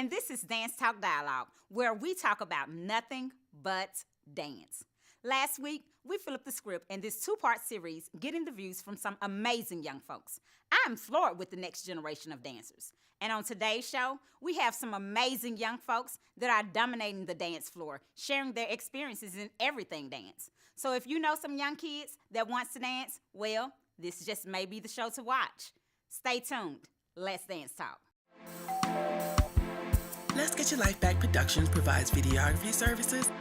and this is Dance Talk Dialogue, where we talk about nothing but dance. Last week, we flipped the script in this two-part series, getting the views from some amazing young folks. I am floored with the next generation of dancers. And on today's show, we have some amazing young folks that are dominating the dance floor, sharing their experiences in everything dance. So if you know some young kids that wants to dance, well, this just may be the show to watch. Stay tuned. Let's dance talk. Let's Get Your Life Back Productions provides videography services,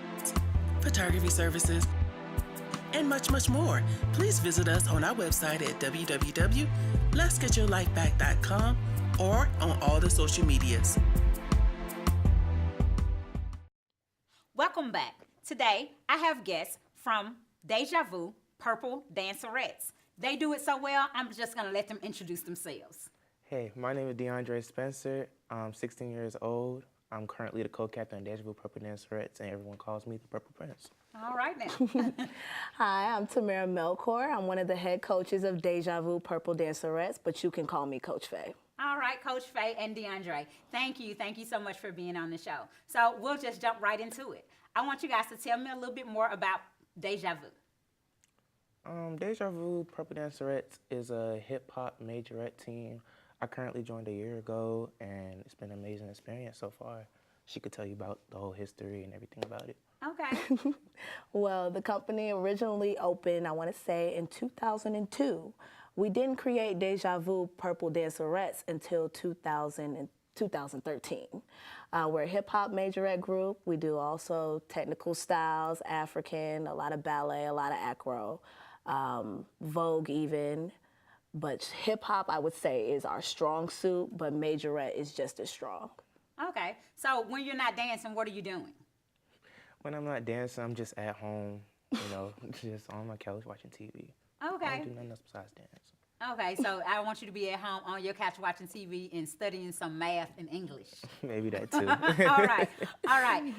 photography services, and much, much more. Please visit us on our website at www.letsgetyourlifeback.com or on all the social medias. Welcome back. Today, I have guests from DeJa Purple Dancerettes. They do it so well, I'm just going to let them introduce themselves. Hey, my name is DeAndre Spencer. I'm 16 years old. I'm currently the co-captain of DeJa Purple Dancerettes, and everyone calls me the Purple Prince. All right now. Hi, I'm Tamara Melkor. I'm one of the head coaches of DeJa Purple Dancerettes, but you can call me Coach Faye. All right, Coach Faye and DeAndre, thank you so much for being on the show. So we'll just jump right into it. I want you guys to tell me a little bit more about DeJa. DeJa Purple Dancerettes is a hip-hop majorette team. I currently joined a year ago, and it's been an amazing experience so far. She could tell you about the whole history and everything about it. Okay. Well, the company originally opened, I want to say, in 2002. We didn't create DeJa Purple Dancerettes until 2013. We're a hip-hop majorette group. We do also technical styles, African, a lot of ballet, a lot of acro, Vogue even. But hip-hop, I would say, is our strong suit, but majorette is just as strong. Okay. So when you're not dancing, what are you doing? When I'm not dancing, I'm just at home, just on my couch watching TV. Okay. I don't do nothing else besides dance. Okay, so I want you to be at home on your couch watching TV and studying some math and English. Maybe that too. All right.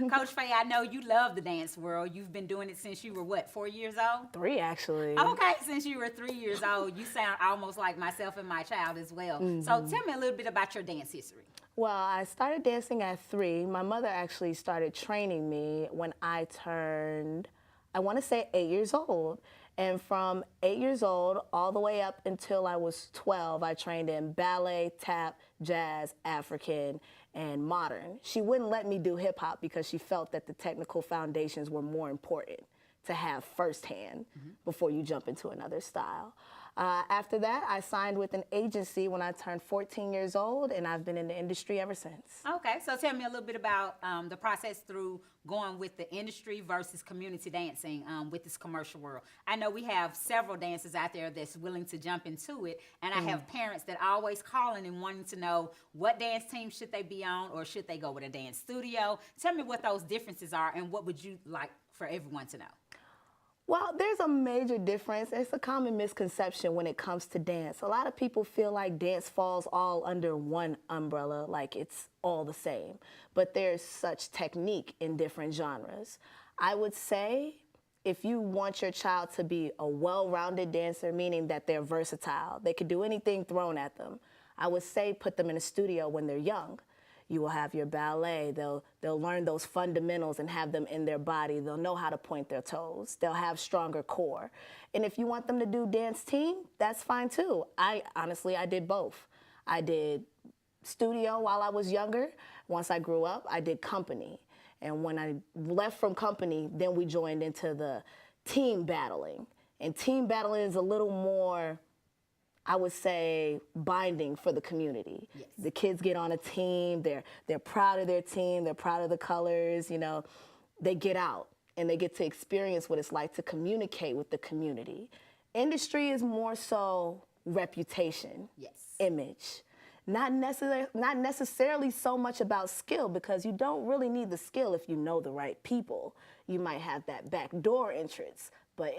Coach Faye, I know you love the dance world. You've been doing it since you were, what, 4 years old? 3, actually. Okay, since you were 3 years old. You sound almost like myself and my child as well. So tell me a little bit about your dance history. Well, I started dancing at 3. My mother actually started training me when I turned, I want to say 8 years old. And from 8 years old all the way up until I was 12, I trained in ballet, tap, jazz, African, and modern. She wouldn't let me do hip hop because she felt that the technical foundations were more important to have firsthand before you jump into another style. After that, I signed with an agency when I turned 14 years old, and I've been in the industry ever since. Okay, so tell me a little bit about the process through going with the industry versus community dancing with this commercial world. I know we have several dancers out there that's willing to jump into it, and I have parents that are always calling and wanting to know what dance team should they be on, or should they go with a dance studio. Tell me what those differences are, and what would you like for everyone to know? Well, there's a major difference. It's a common misconception when it comes to dance. A lot of people feel like dance falls all under one umbrella, like it's all the same. But there's such technique in different genres. I would say if you want your child to be a well-rounded dancer, meaning that they're versatile, they could do anything thrown at them, I would say put them in a studio when they're young. You will have your ballet. They'll learn those fundamentals and have them in their body. They'll know how to point their toes. They'll have stronger core. And if you want them to do dance team, that's fine too. Honestly, I did both. I did studio while I was younger. Once I grew up, I did company. And when I left from company, then we joined into the team battling. And team battling is a little more, I would say, binding for the community. Yes. The kids get on a team, they're proud of their team, they're proud of the colors, they get out and they get to experience what it's like to communicate with the community. Industry is more so reputation, image. Not necessarily so much about skill, because you don't really need the skill if you know the right people. You might have that backdoor entrance, but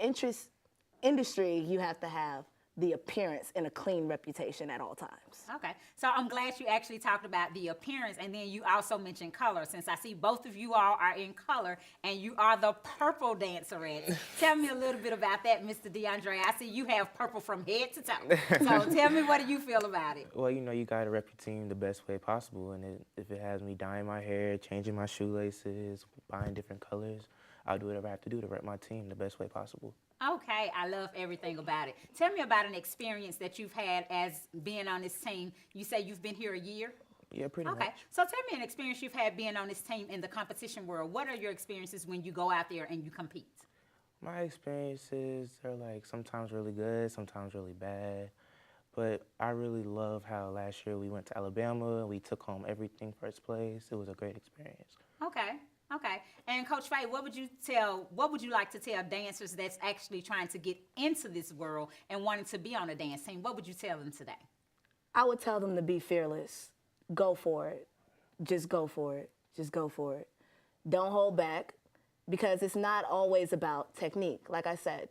industry, you have to have the appearance and a clean reputation at all times. Okay, so I'm glad you actually talked about the appearance, and then you also mentioned color, since I see both of you all are in color, and you are the purple Dancerettes. Tell me a little bit about that, Mr. DeAndre. I see you have purple from head to toe. So tell me, what do you feel about it? Well, you know, you got to rep your team the best way possible, and if it has me dyeing my hair, changing my shoelaces, buying different colors, I'll do whatever I have to do to rep my team the best way possible. Okay, I love everything about it. Tell me about an experience that you've had as being on this team. You say you've been here a year? Yeah, pretty much. Okay, so tell me an experience you've had being on this team in the competition world. What are your experiences when you go out there and you compete? My experiences are like sometimes really good, sometimes really bad. But I really love how last year we went to Alabama and we took home everything first place. It was a great experience. Okay. Okay, and Coach Faye, what would you like to tell dancers that's actually trying to get into this world and wanting to be on a dance team? What would you tell them today? I would tell them to be fearless. Go for it. Just go for it. Just go for it. Don't hold back, because it's not always about technique. Like I said,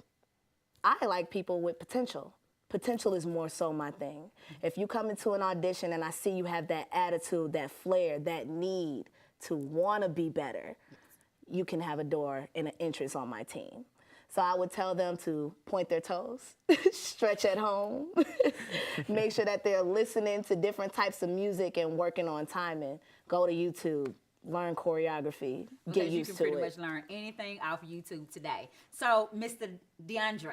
I like people with potential. Potential is more so my thing. If you come into an audition and I see you have that attitude, that flair, that need to want to be better, you can have a door and an entrance on my team. So I would tell them to point their toes, stretch at home, make sure that they're listening to different types of music and working on timing. Go to YouTube, learn choreography, get used to it. You can pretty much learn anything off YouTube today. So, Mr. DeAndre,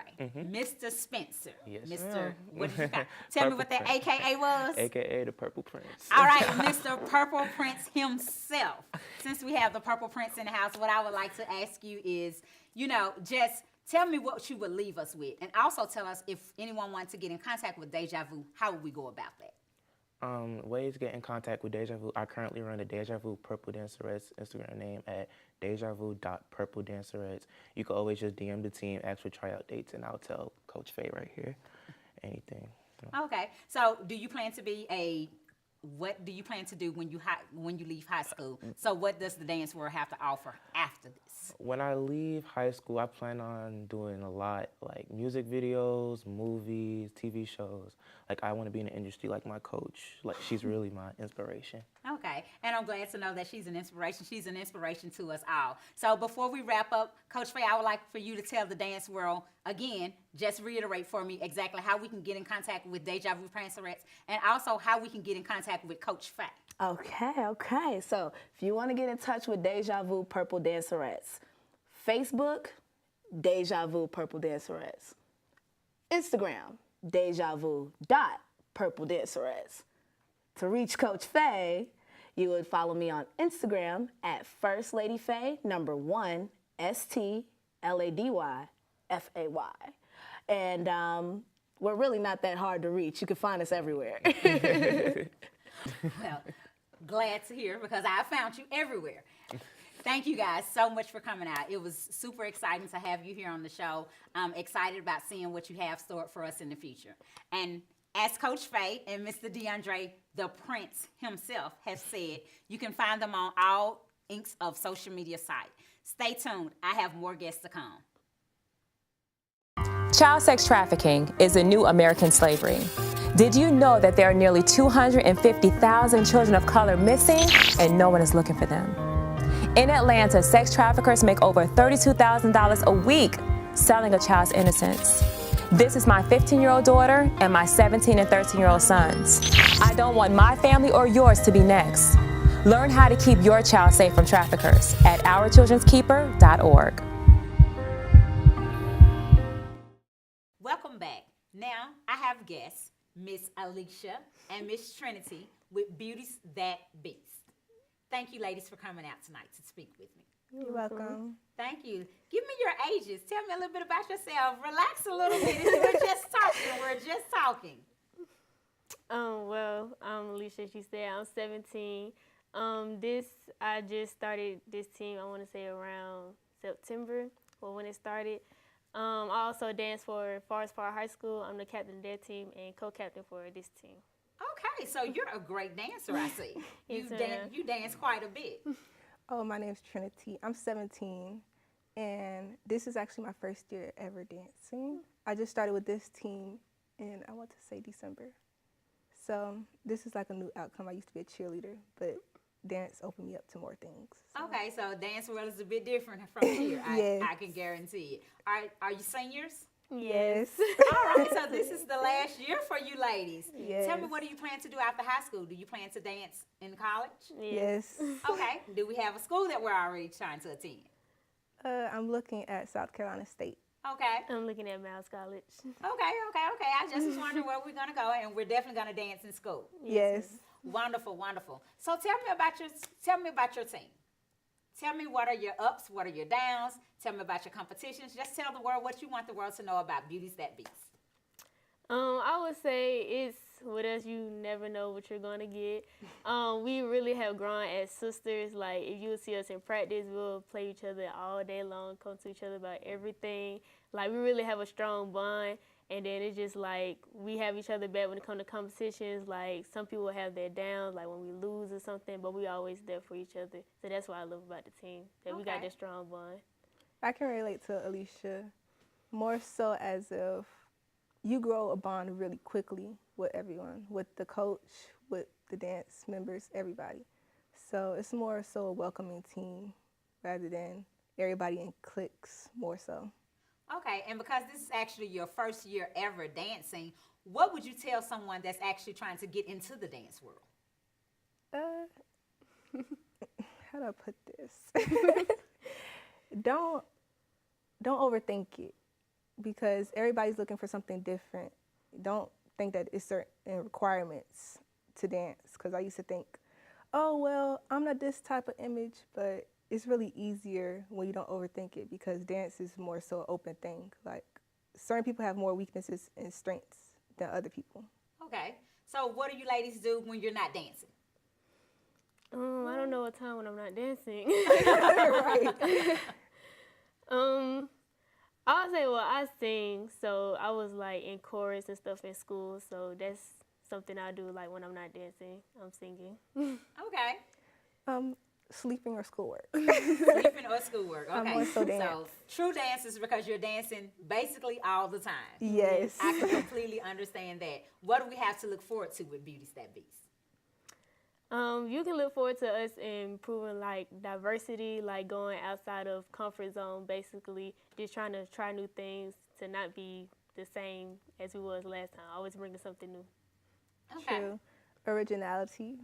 Mr. Spencer, Yes, Mr. What did you got? Tell me what that AKA was. AKA the Purple Prince. All right, Mr. Purple Prince himself. Since we have the Purple Prince in the house, what I would like to ask you is, you know, just tell me what you would leave us with, and also tell us if anyone wants to get in contact with Deja Vu, how would we go about that? Ways to get in contact with Deja Vu. I currently run the Deja Vu Purple Dancerettes Instagram name at dejavu.purpledancerettes. You can always just DM the team, ask for tryout dates, and I'll tell Coach Faye right here anything. Okay, so do you plan to be what do you plan to do when you leave high school? So what does the dance world have to offer after this? When I leave high school, I plan on doing a lot, like music videos, movies, TV shows. Like, I want to be in the industry like my coach. Like, she's really my inspiration. Okay, and I'm glad to know that she's an inspiration. She's an inspiration to us all. So before we wrap up, Coach Faye, I would like for you to tell the dance world, again, just reiterate for me exactly how we can get in contact with Deja Vu Dancerettes, and also how we can get in contact with Coach Faye. Okay. So if you want to get in touch with Deja Vu Purple Dancerettes, Facebook, Deja Vu Purple Dancerettes. Instagram, dejavu.purpledancerettes. To reach Coach Faye, you would follow me on Instagram at FirstLadyFaye1 STLadyFay. And we're really not that hard to reach. You can find us everywhere. Well, glad to hear, because I found you everywhere. Thank you guys so much for coming out. It was super exciting to have you here on the show. I'm excited about seeing what you have stored for us in the future. And as Coach Faye and Mr. DeAndre, the Prince himself, has said, you can find them on all Inc.'s of social media sites. Stay tuned. I have more guests to come. Child sex trafficking is a new American slavery. Did you know that there are nearly 250,000 children of color missing and no one is looking for them? In Atlanta, sex traffickers make over $32,000 a week selling a child's innocence. This is my 15-year-old daughter and my 17 and 13-year-old sons. I don't want my family or yours to be next. Learn how to keep your child safe from traffickers at ourchildrenskeeper.org. Welcome back. Now, I have guests, Miss Alicia and Miss Trinity with Beauties, That Beast. Thank you, ladies, for coming out tonight to speak with me. You're welcome. Thank you. Give me your ages. Tell me a little bit about yourself. Relax a little bit. We're just talking. Well, I'm Alicia. She said I'm 17. I just started this team, I want to say around September, when it started. I also dance for Forest Park High School. I'm the captain of their team and co-captain for this team. Okay, so you're a great dancer, I see. Yes, You dance quite a bit. Oh, my name's Trinity. I'm 17, and this is actually my first year ever dancing. I just started with this team in, I want to say December. So this is like a new outcome. I used to be a cheerleader, but dance opened me up to more things. So. Okay, so dance world is a bit different from cheer. Yes. I can guarantee it. Are you seniors? Yes. All right, so this is the last year for you ladies. Yes. Tell me, what do you plan to do after high school? Do you plan to dance in college? Yes. Okay. Do we have a school that we're already trying to attend? I'm looking at South Carolina State. Okay. I'm looking at Miles College. Okay. I just was wondering where we're gonna go, and we're definitely gonna dance in school. Yes. Wonderful. So tell me about your team. Tell me, what are your ups, what are your downs? Tell me about your competitions. Just tell the world what you want the world to know about Beauties That Beats. I would say it's with us, you never know what you're gonna get. We really have grown as sisters. Like, if you would see us in practice, we'll play each other all day long, come to each other about everything. Like, we really have a strong bond. And then it's just like we have each other back when it comes to competitions. Like, some people have their downs, like when we lose or something, but we always there for each other. So that's what I love about the team, that we got that strong bond. I can relate to Alicia more so as if you grow a bond really quickly with everyone, with the coach, with the dance members, everybody. So it's more so a welcoming team rather than everybody in cliques more so. Okay, and because this is actually your first year ever dancing, what would you tell someone that's actually trying to get into the dance world? How do I put this? Don't overthink it, because everybody's looking for something different. Don't think that it's certain requirements to dance, because I used to think, oh, well, I'm not this type of image, but it's really easier when you don't overthink it, because dance is more so an open thing. Like, certain people have more weaknesses and strengths than other people. Okay, so what do you ladies do when you're not dancing? I don't know a time when I'm not dancing. Right. I would say, well, I sing, so I was like in chorus and stuff in school, so that's something I do, like when I'm not dancing, I'm singing. Okay. Sleeping or schoolwork. Sleeping or schoolwork. Okay. I'm more so dance. So true dance is because you're dancing basically all the time. Yes. I can completely understand that. What do we have to look forward to with Beauties That Beats? You can look forward to us improving like diversity, like going outside of comfort zone, basically just trying to try new things to not be the same as we was last time. Always bringing something new. Okay. True. Originality,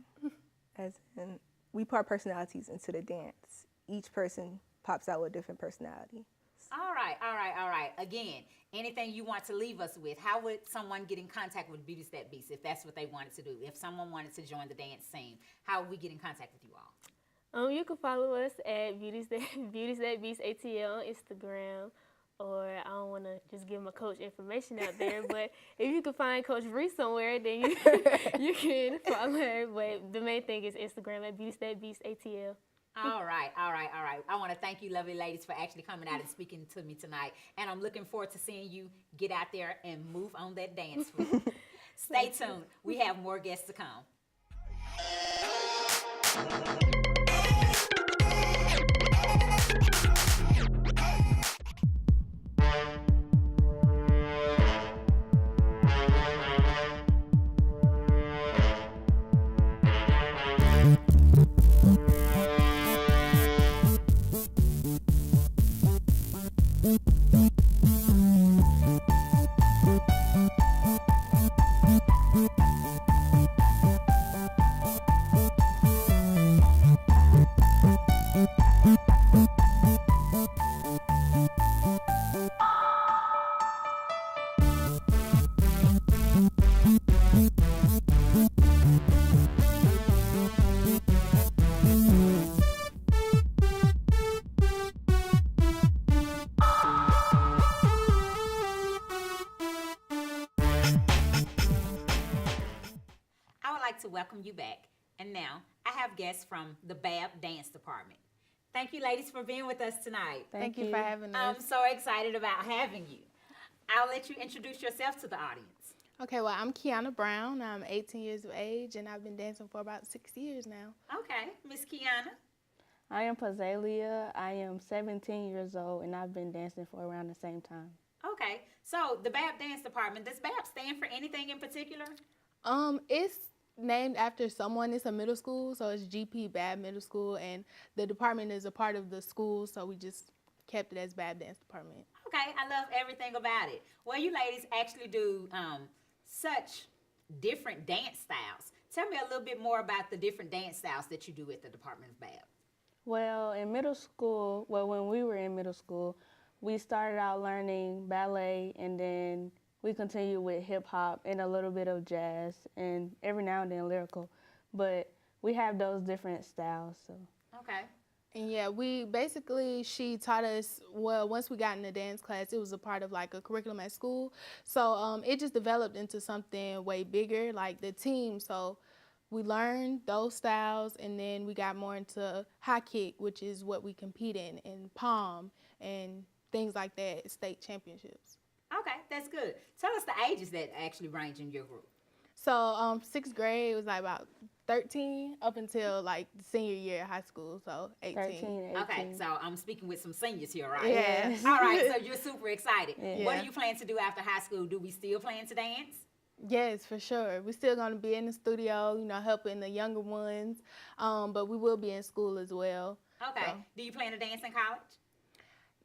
as in we part personalities into the dance. Each person pops out with a different personality. All right. Again, anything you want to leave us with, how would someone get in contact with Beauties That Beats if that's what they wanted to do? If someone wanted to join the dance scene, how would we get in contact with you all? You can follow us at Beauties That Beats ATL on Instagram, or I don't want to just give my coach information out there, but if you can find Coach Bree somewhere, then you can follow her. But the main thing is Instagram at Beauties That Beats ATL. All right. I want to thank you, lovely ladies, for actually coming out and speaking to me tonight. And I'm looking forward to seeing you get out there and move on that dance floor. Stay tuned. We have more guests to come. To welcome you back. And now I have guests from the Babb Dance Department. Thank you, ladies, for being with us tonight. Thank you for having us. I'm so excited about having you. I'll let you introduce yourself to the audience. Okay, well, I'm Kiana Brown. I'm 18 years of age, and I've been dancing for about 6 years now. Okay, Miss Kiana. I am Pazelia. I am 17 years old, and I've been dancing for around the same time. Okay, so the Babb Dance Department, does Babb stand for anything in particular? It's named after someone. It's a middle school, so it's GP Babb Middle School, and the department is a part of the school, so we just kept it as Babb Dance Department. Okay, I love everything about it. Well, you ladies actually do such different dance styles. Tell me a little bit more about the different dance styles that you do at the Department of Babb. Well, in middle school, when we were in middle school, we started out learning ballet, and then we continued with hip hop and a little bit of jazz, and every now and then lyrical. But we have those different styles. So. Okay. And yeah, she taught us, well, once we got in the dance class, it was a part of like a curriculum at school. So it just developed into something way bigger, like the team. So we learned those styles, and then we got more into high kick, which is what we compete in, and palm, and things like that, state championships. Okay, that's good. Tell us the ages that actually range in your group. So sixth grade was like about 13 up until like the senior year of high school, so 18. 13, 18. Okay, so I'm speaking with some seniors here, right? Yes. All right, so you're super excited. Yeah. What do you plan to do after high school? Do we still plan to dance? Yes, for sure. We're still going to be in the studio, helping the younger ones, but we will be in school as well. Okay. So. Do you plan to dance in college?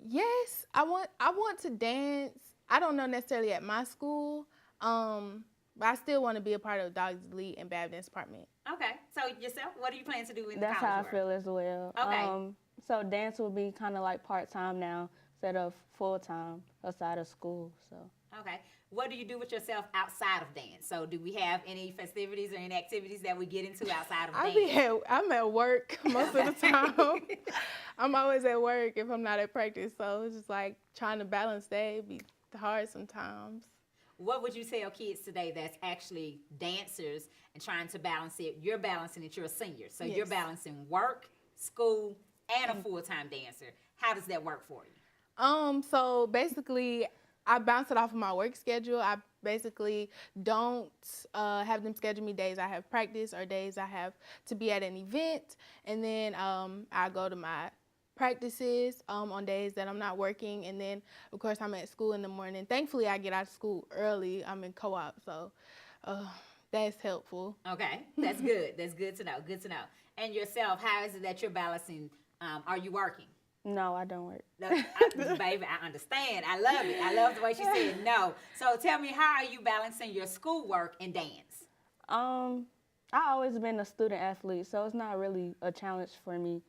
Yes, I want to dance. I don't know necessarily at my school, but I still want to be a part of Dogs Elite and Babb Dance Department. Okay. So yourself, what do you plan to do in That's college how I work? feel as well. Okay. So dance will be kind of like part-time now instead of full-time outside of school. So. Okay. What do you do with yourself outside of dance? So do we have any festivities or any activities that we get into outside of dance? I'm at work most of the time. I'm always at work if I'm not at practice. So it's just like trying to balance that. It'd be hard sometimes. What would you tell kids today that's actually dancers and trying to balance it? You're balancing it. You're a senior. So Yes. you're balancing work, school, and a full-time dancer. How does that work for you? So basically, I bounce it off of my work schedule. I basically don't have them schedule me days I have practice or days I have to be at an event. And then I go to my practices on days that I'm not working. And then, of course, I'm at school in the morning. Thankfully, I get out of school early. I'm in co-op, so that's helpful. Okay, that's good. That's good to know. Good to know. And yourself, how is it that you're balancing? Are you working? No, I don't work. No, baby, I understand. I love it. I love the way she said no. So tell me, how are you balancing your schoolwork and dance? I always been a student athlete, so it's not really a challenge for me.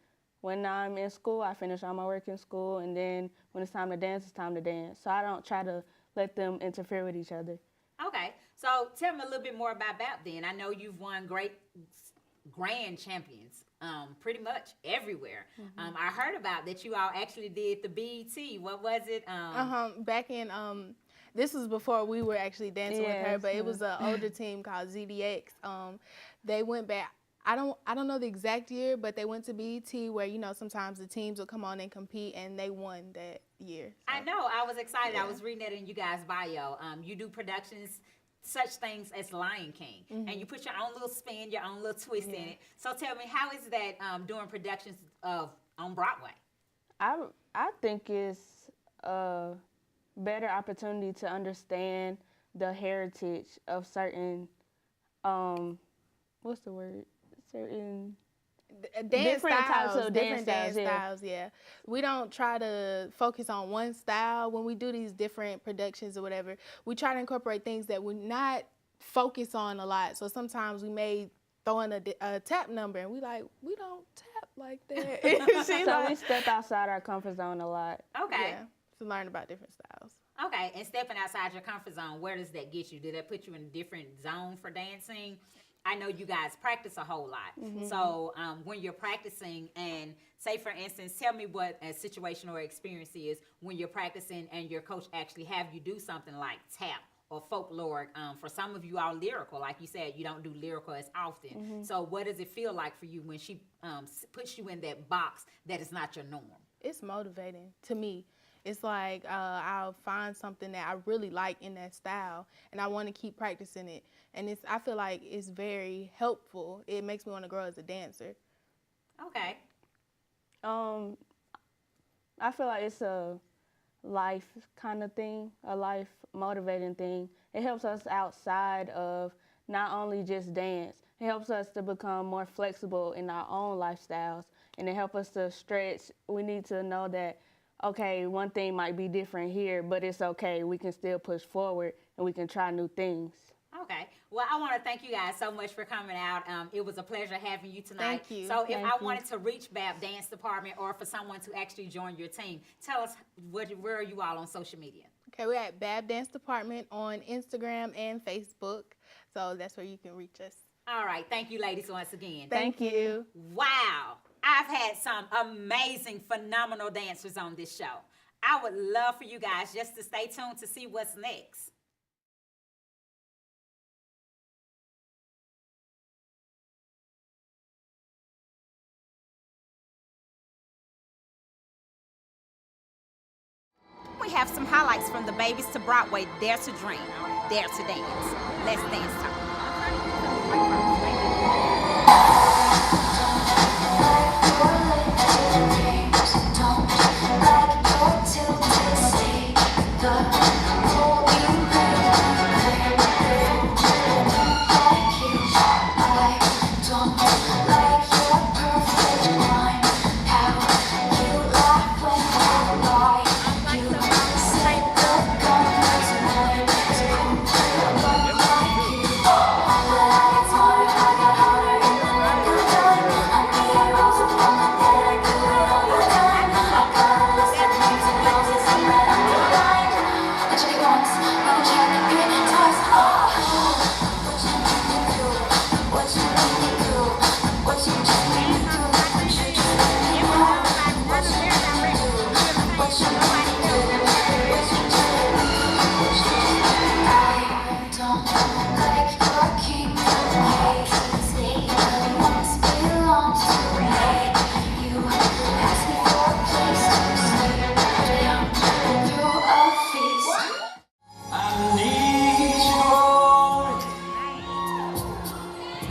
When I'm in school, I finish all my work in school, and then when it's time to dance, it's time to dance. So I don't try to let them interfere with each other. Okay, so tell me a little bit more about Babb then. I know you've won great grand champions pretty much everywhere. Mm-hmm. I heard about that you all actually did the BET. What was it? Back in, this was before we were actually dancing with her, Yes, but it was an older team called ZDX. They went back. I don't know the exact year, but they went to BET where, sometimes the teams will come on and compete, and they won that year. So. I know. I was excited. Yeah. I was reading that in you guys' bio. You do productions, such things as Lion King, and you put your own little spin, your own little twist in it. So tell me, how is that doing productions on Broadway? I think it's a better opportunity to understand the heritage of certain, what's the word? Certain Different types of different dance dance styles, styles, yeah. We don't try to focus on one style. When we do these different productions or whatever, we try to incorporate things that we're not focused on a lot. So sometimes we may throw in a tap number, and we don't tap like that. So we step outside our comfort zone a lot. Okay. Yeah, to learn about different styles. Okay, and stepping outside your comfort zone, where does that get you? Did that put you in a different zone for dancing? I know you guys practice a whole lot. So when you're practicing, and say, for instance, tell me what a situation or experience is when you're practicing and your coach actually have you do something like tap or folkloric. For some of you all lyrical, like you said, you don't do lyrical as often. So what does it feel like for you when she puts you in that box that is not your norm? It's motivating to me. It's like I'll find something that I really like in that style, and I want to keep practicing it. And I feel like it's very helpful. It makes me want to grow as a dancer. Okay. I feel like it's a life kind of thing, a life motivating thing. It helps us outside of not only just dance. It helps us to become more flexible in our own lifestyles, and it helps us to stretch. We need to know that, okay, one thing might be different here, but it's okay. We can still push forward, and we can try new things. Okay. Well, I want to thank you guys so much for coming out. It was a pleasure having you tonight. Thank you. So if Thank I you. wanted to reach Babb Dance Department or for someone to actually join your team, tell us where are you all on social media? Okay, we're at Babb Dance Department on Instagram and Facebook, so that's where you can reach us. All right. Thank you, ladies, once again. Thank you. Wow. I've had some amazing, phenomenal dancers on this show. I would love for you guys just to stay tuned to see what's next. We have some highlights from the Babies to Broadway, Dare to Dream, Dare to Dance. Let's dance talk.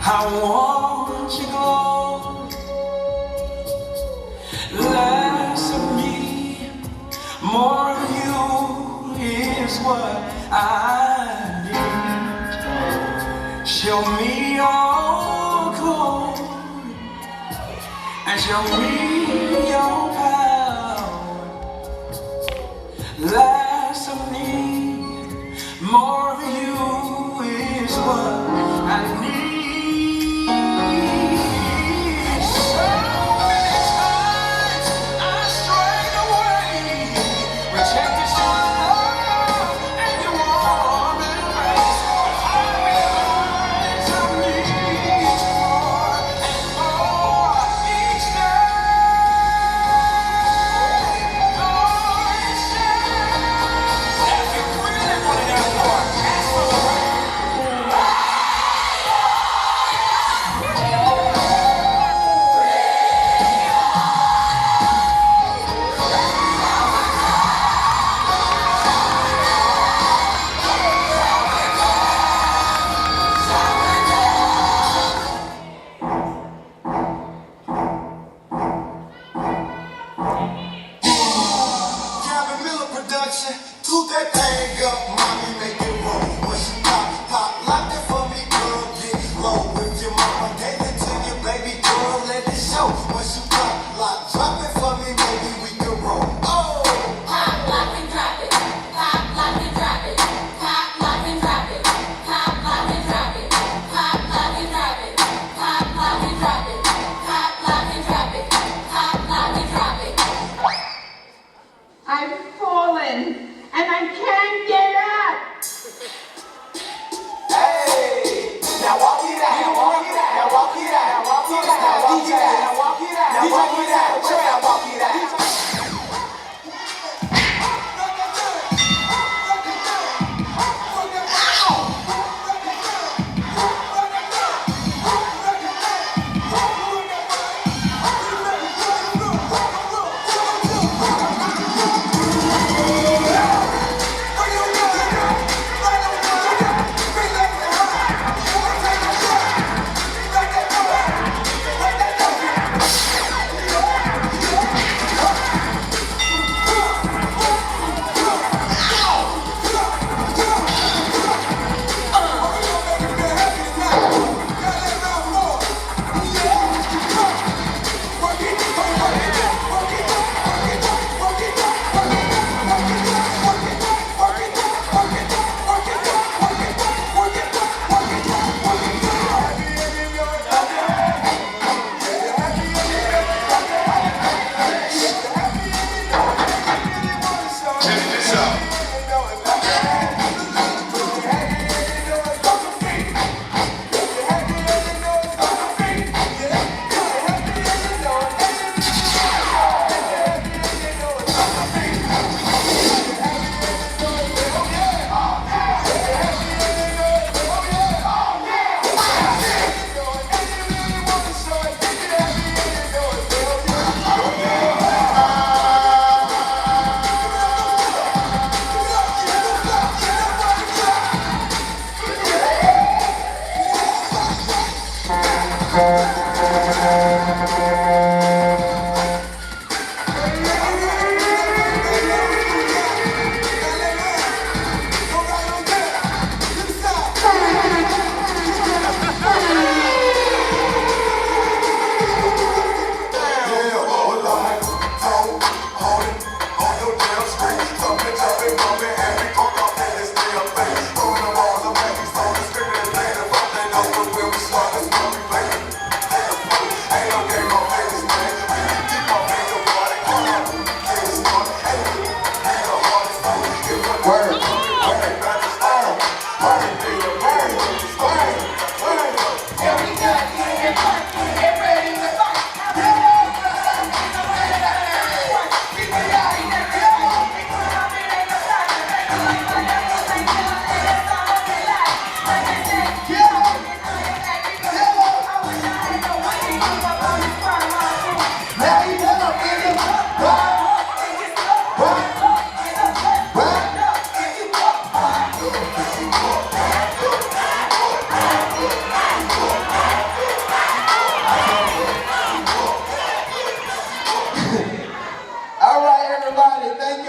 I want you gone, less of me, more of you is what I need. Show me your glory and show me your power. Less of me, more of you is what I need.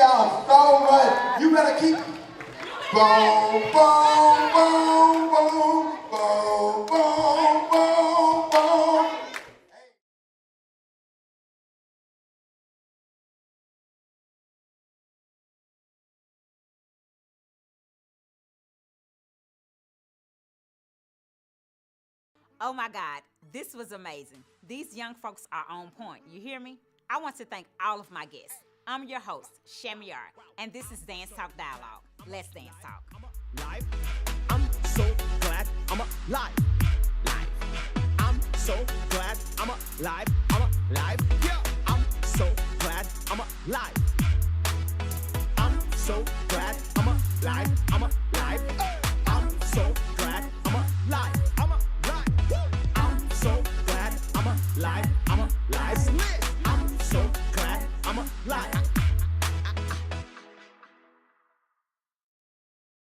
y'all so much. You better keep. Boom, boom, boom, boom, boom, boom, boom, boom. Oh my God, this was amazing. These young folks are on point. You hear me? I want to thank all of my guests. I'm your host, Shamiar, and this is Dance Talk Dialogue. Let's dance talk. Live. I'm so glad I'm alive. Live. I'm so glad I'm alive. I'm alive. Yeah. I'm so glad I'm alive. I'm so glad I'm alive. I'm alive. I'm so glad I'm alive. I'm alive. I'm so glad I'm alive. I'm alive.